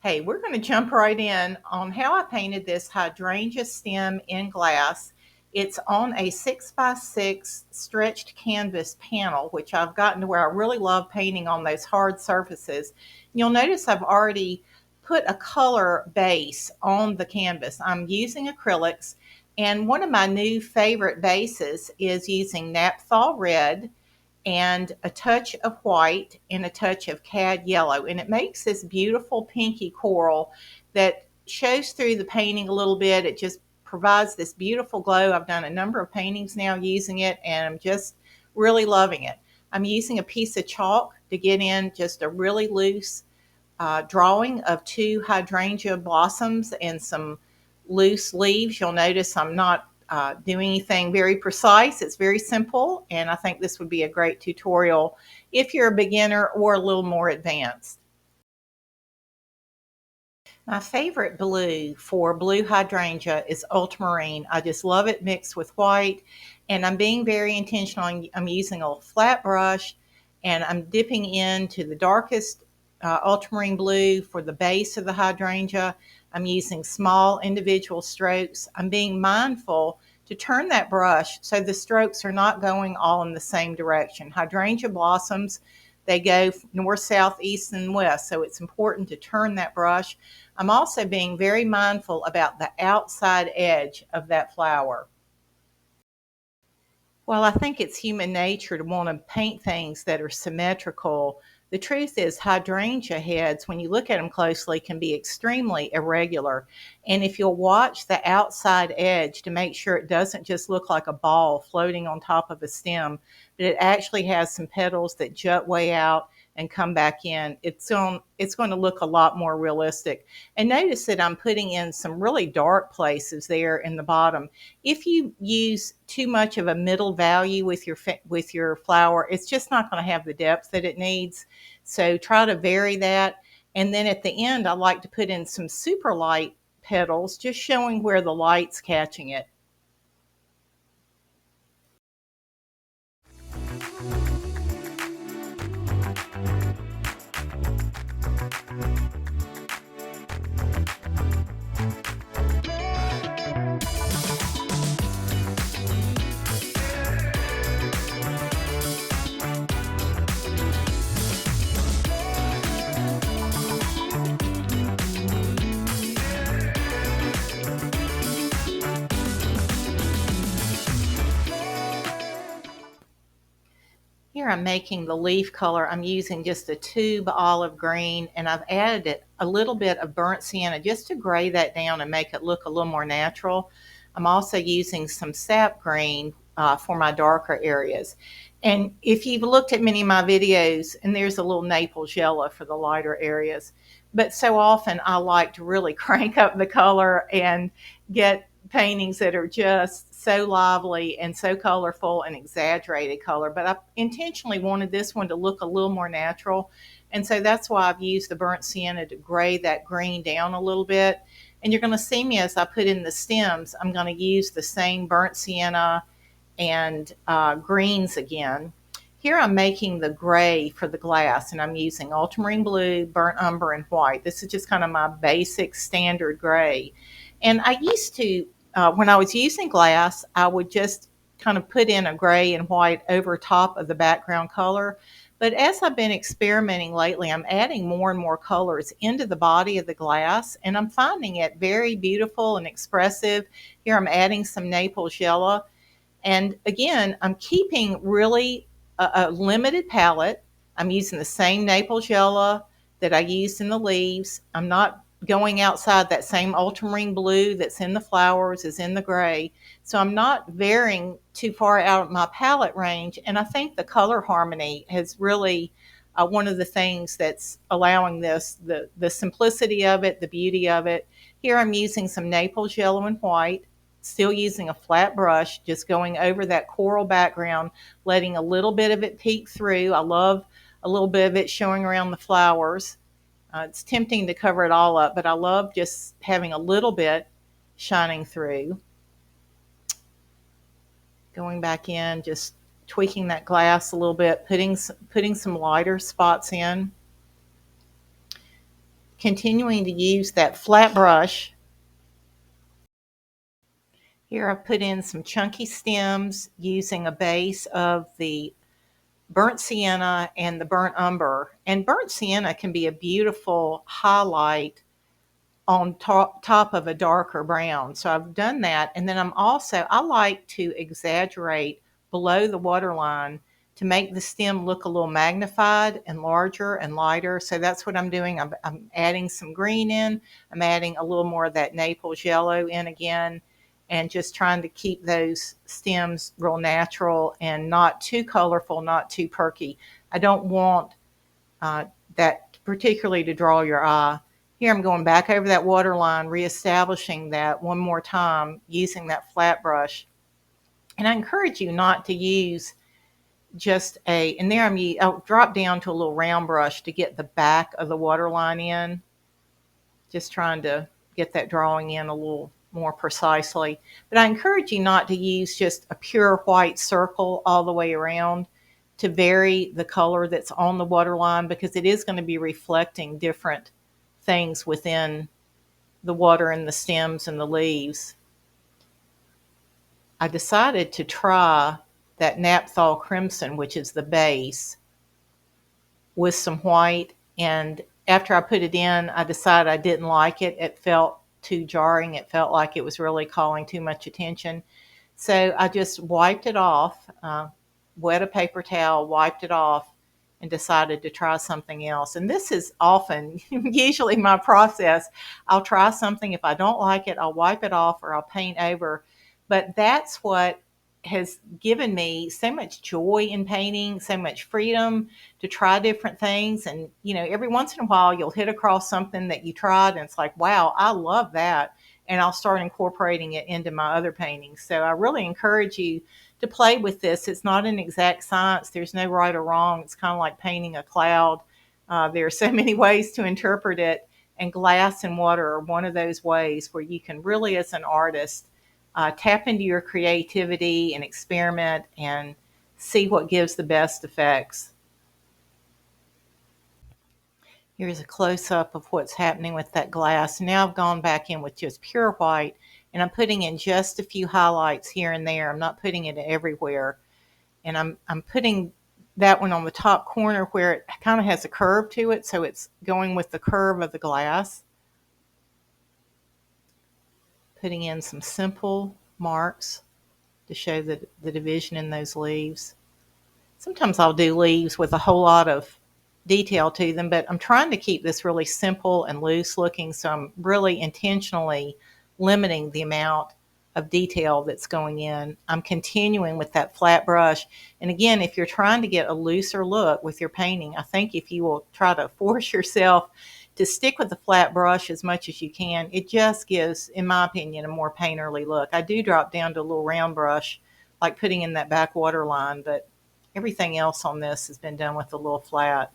Hey, we're going to jump right in on how I painted this hydrangea stem in glass. It's on a 6x6 stretched canvas panel, which I've gotten to where I really love painting on those hard surfaces. You'll notice I've already put a color base on the canvas. I'm using acrylics, and one of my new favorite bases is using Naphthol red and a touch of white and a touch of cad yellow. And it makes this beautiful pinky coral that shows through the painting a little bit. It just provides this beautiful glow. I've done a number of paintings now using it, and I'm just really loving it. I'm using a piece of chalk to get in just a really loose drawing of two hydrangea blossoms and some loose leaves. You'll notice I'm not doing anything very precise. It's very simple, and I think this would be a great tutorial if you're a beginner or a little more advanced. My favorite blue for blue hydrangea is ultramarine. I just love it mixed with white, and I'm being very intentional. I'm using a flat brush, and I'm dipping into the darkest ultramarine blue for the base of the hydrangea. I'm using small individual strokes. I'm being mindful to turn that brush so the strokes are not going all in the same direction. Hydrangea blossoms, they go north, south, east, and west, so it's important to turn that brush. I'm also being very mindful about the outside edge of that flower. Well, I think it's human nature to want to paint things that are symmetrical. The truth is, hydrangea heads, when you look at them closely, can be extremely irregular. And if you'll watch the outside edge to make sure it doesn't just look like a ball floating on top of a stem, but it actually has some petals that jut way out and come back in, it's going to look a lot more realistic. And notice that I'm putting in some really dark places there in the bottom. If you use too much of a middle value with your flower, it's just not going to have the depth that it needs. So try to vary that. And then at the end, I like to put in some super light petals, just showing where the light's catching it. Here I'm making the leaf color. I'm using just a tube olive green, and I've added a little bit of burnt sienna just to gray that down and make it look a little more natural. I'm also using some sap green for my darker areas. And if you've looked at many of my videos, and there's a little Naples yellow for the lighter areas, but so often I like to really crank up the color and get paintings that are just so lively and so colorful and exaggerated color. But I intentionally wanted this one to look a little more natural. And so that's why I've used the burnt sienna to gray that green down a little bit. And you're going to see me as I put in the stems, I'm going to use the same burnt sienna and greens again. Here I'm making the gray for the glass, and I'm using ultramarine blue, burnt umber, and white. This is just kind of my basic standard gray. And I used to, when I was using glass, I would just kind of put in a gray and white over top of the background color. But as I've been experimenting lately, I'm adding more and more colors into the body of the glass, and I'm finding it very beautiful and expressive. Here I'm adding some Naples yellow. And again, I'm keeping really a limited palette. I'm using the same Naples yellow that I used in the leaves. I'm not going outside that same ultramarine blue that's in the flowers is in the gray. So I'm not varying too far out of my palette range. And I think the color harmony has really one of the things that's allowing this, the simplicity of it, the beauty of it. Here I'm using some Naples yellow and white, still using a flat brush, just going over that coral background, letting a little bit of it peek through. I love a little bit of it showing around the flowers. It's tempting to cover it all up, but I love just having a little bit shining through. Going back in, just tweaking that glass a little bit, putting some lighter spots in. continuing to use that flat brush. Here I've put in some chunky stems using a base of the burnt sienna and the burnt umber. And burnt sienna can be a beautiful highlight on top of a darker brown. So I've done that. And then I like to exaggerate below the waterline to make the stem look a little magnified and larger and lighter. So that's what I'm doing. I'm adding some green in. I'm adding a little more of that Naples yellow in again, and just trying to keep those stems real natural and not too colorful, not too perky. I don't want that particularly to draw your eye. Here I'm going back over that water line, reestablishing that one more time using that flat brush. And I encourage you not to use just and there I'll drop down to a little round brush to get the back of the water line in, just trying to get that drawing in a little more precisely. But I encourage you not to use just a pure white circle all the way around to vary the color that's on the water line, because it is going to be reflecting different things within the water and the stems and the leaves. I decided to try that Naphthol Crimson, which is the base, with some white, and after I put it in, I decided I didn't like it. It felt too jarring. It felt like it was really calling too much attention. So I just wiped it off, wet a paper towel, wiped it off, and decided to try something else. And this is often, usually my process. I'll try something. If I don't like it, I'll wipe it off or I'll paint over. But that's what has given me so much joy in painting, so much freedom to try different things. And, every once in a while you'll hit across something that you tried and it's like, wow, I love that. And I'll start incorporating it into my other paintings. So I really encourage you to play with this. It's not an exact science. There's no right or wrong. It's kind of like painting a cloud. There are so many ways to interpret it. And glass and water are one of those ways where you can really, as an artist, tap into your creativity and experiment and see what gives the best effects. Here's a close-up of what's happening with that glass. Now I've gone back in with just pure white, and I'm putting in just a few highlights here and there. I'm not putting it everywhere. And I'm putting that one on the top corner where it kind of has a curve to it, so it's going with the curve of the glass. Putting in some simple marks to show the division in those leaves. Sometimes I'll do leaves with a whole lot of detail to them, but I'm trying to keep this really simple and loose looking, so I'm really intentionally limiting the amount of detail that's going in. I'm continuing with that flat brush. And again, if you're trying to get a looser look with your painting, I think if you will try to force yourself to stick with the flat brush as much as you can, it just gives, in my opinion, a more painterly look. I do drop down to a little round brush, like putting in that back water line, but everything else on this has been done with a little flat.